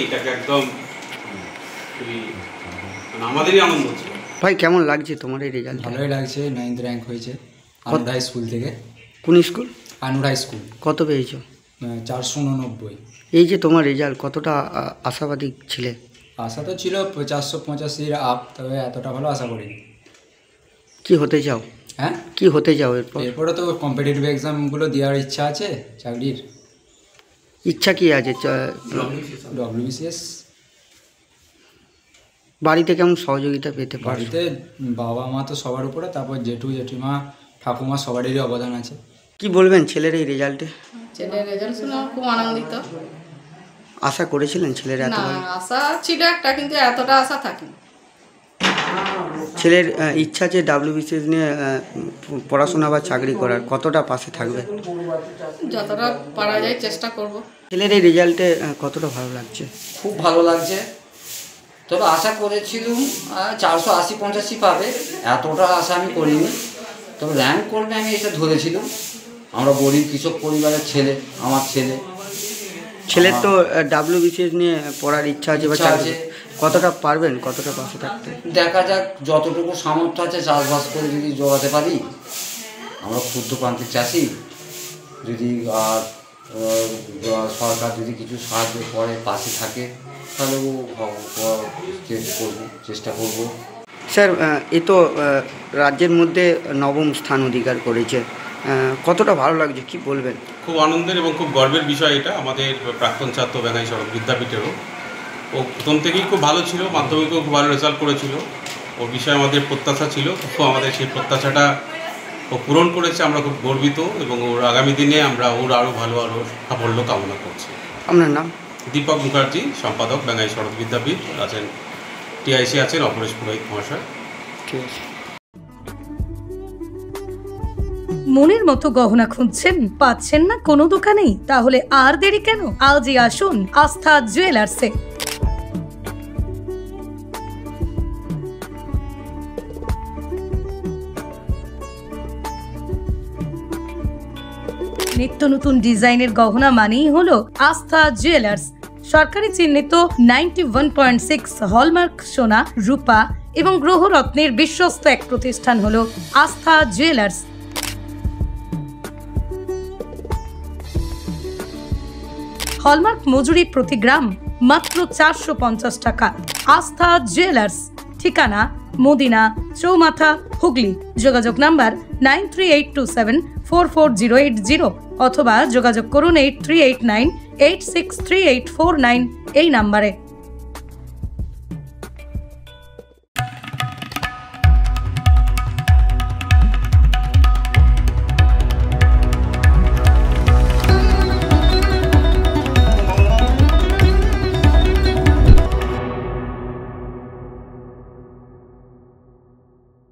এটাকে একদম আমাদেরই আনন্দ হচ্ছে। ভাই কেমন লাগছে তোমার এই রেজাল্ট? ভালোই লাগছে, 9th র্যাঙ্ক হয়েছে আনুর হাই স্কুল থেকে। কোন স্কুল? আনুর হাই স্কুল। কত পেয়েছো? 489। এই যে তোমার রেজাল্ট, কতটা আশাবাদী ছিলে? আশা তো ছিল 485 আপ, তবে এতটা ভালো আশা করিনি। কি হতে চাও? হ্যাঁ, কি হতে চাও এরপর? এরপরে তো কম্পিটিটিভ এক্সামগুলো দেওয়ার ইচ্ছা আছে চাকরির। ইচ্ছা কি আছে? ডব্লিউবিসিএস। বাড়িতে কেমন সহযোগিতা পেতে পারো? বাড়িতে বাবা মা তো সবার উপরে, তারপর জেঠু জেঠিমা ঠাকুমা সবারই অবদান আছে। কি বলবেন ছেলের এই রেজাল্টে? ছেলের রেজাল্ট শুনে খুব আনন্দিত। আশা করেছিলেন ছেলের এত? না, আশা ছিল একটা, কিন্তু এতটা আশা থাকেনি। ছেলের ইচ্ছা যে ডাব্লিউবিসিএস নিয়ে পড়াশোনা বা চাকরি করার, কতটা পাশে থাকবে? যতটা পারা যায় চেষ্টা করব। ছেলের এই রেজাল্টে কতটা ভালো লাগছে? খুব ভালো লাগছে, তবে আশা করেছিলাম 480-85 পাবে, এতটা আশা আমি করিনি। তবে র্যাঙ্ক করবে আমি এটা ধরেছিলাম। আমরা গরিব কৃষক পরিবারের ছেলে, আমার ছেলে। ছেলের তো ডাব্লিউবিসিএস নিয়ে পড়ার ইচ্ছা আছে বা চাকরি, কতটা পারবেন, কতটা পাশে থাকতে? দেখা যাক, যতটুকু সামর্থ্য আছে চাষবাস করে যদি জোগাতে পারি। আমরা ক্ষুদ্র প্রান্তিক চাষি, যদি আর সরকার যদি কিছু সাহায্য করে, পাশে থাকে, তাহলে চেষ্টা করব। স্যার, এ তো রাজ্যের মধ্যে 9ম স্থান অধিকার করেছে, কতটা ভালো লাগছে কি বলবেন? খুব আনন্দের এবং খুব গর্বের বিষয় এটা আমাদের প্রাক্তন ছাত্র বেঙ্গাই সড়ক বিদ্যাপীঠেরও। ও প্রথম থেকেই খুব ভালো ছিল, মাধ্যমিকেও খুব ভালো রেজাল্ট করেছিল। ওর বিষয়ে আমাদের প্রত্যাশা ছিল, তো আমাদের সেই প্রত্যাশাটা ও পূরণ করেছে। আমরা খুব গর্বিত এবং ওর আগামী দিনে আমরা ওর আরও ভালো সাফল্য কামনা করছি। আপনার নাম? দীপক মুখার্জি, সম্পাদক বেঙ্গাই সড়ক বিদ্যাপীঠ আছেন। টিআইসি আছেন অপরেশ পুরোহিত মহাশয়। ঠিক আছে। মনের মতো গহনা খুঁজছেন, পাচ্ছেন না কোনো দোকানেই? তাহলে আর দেরি কেন, আজই আসুন আস্থা জুয়েলার্সে। নিত্য নতুন ডিজাইনের গহনা মানেই হলো আস্থা জুয়েলার্স। সরকারি চিহ্নিত 91.6 হলমার্ক সোনা, রূপা এবং গ্রহরত্নের বিশ্বস্ত এক প্রতিষ্ঠান হলো আস্থা জুয়েলার্স। হলমার্ক মজুরি প্রতি গ্রাম মাত্র 450 টাকা। আস্থা জুয়েলার্স, ঠিকানা মদিনা চৌমাথা, হুগলি। যোগাযোগ নাম্বার 9382744080 অথবা যোগাযোগ করুন 8389863849 এই নাম্বারে।